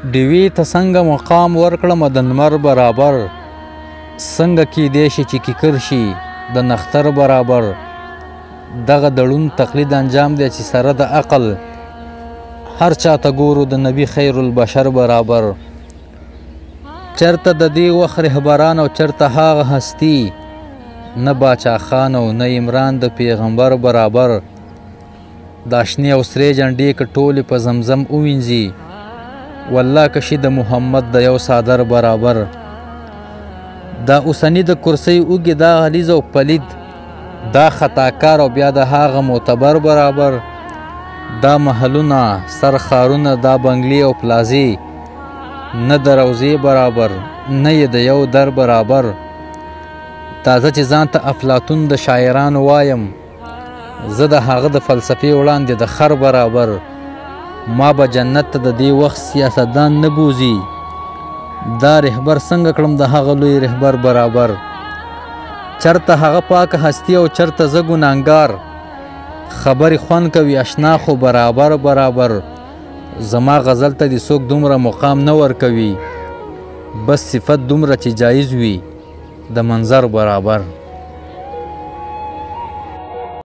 ډیوې ته څنګه مقام ورکړم د لمر برابر، څنګه کیدی شي چې کیکر شي د نختر برابر. دغه د ړوند تقلید انجام دی چې سره د عقل هر چاته ګورو د نبی خیر البشر برابر. چرته د دې وخت رهبران او چرته هغه هستی، نه باچا خان او نه عمران د پیغمبر برابر. دا شنې او سرې جنډې که ټولې په زمزم ووینځي، والله که شي د محمد د یو څادر برابر. دا اوسني د کرسۍ اوږې دا غلیظ او پلید، دا خطاکار او بیا د هغه معتبر برابر. دا محلونه سرخارونه دا بنګلې او پلازې، نه د روضې برابر نه یې د یو در برابر. تازه چې ځان ته افلاطون د شاعرانو وایم، زه د هغه د فلسفې وړاندې د خر برابر. ما به جنت ته د دې وخت سیاستدان نه بوزي، دا رهبر څنګه کړم د هغه لوی رهبر برابر. چرته هغه پاکه هستی او چرته زه ګناهګار، خبرې خوند کوي اشنا خو برابر برابر. زما غزل ته دې څوک دومره مقام نه ورکوي، بس صفت دومره چې جایز وي د منظر برابر.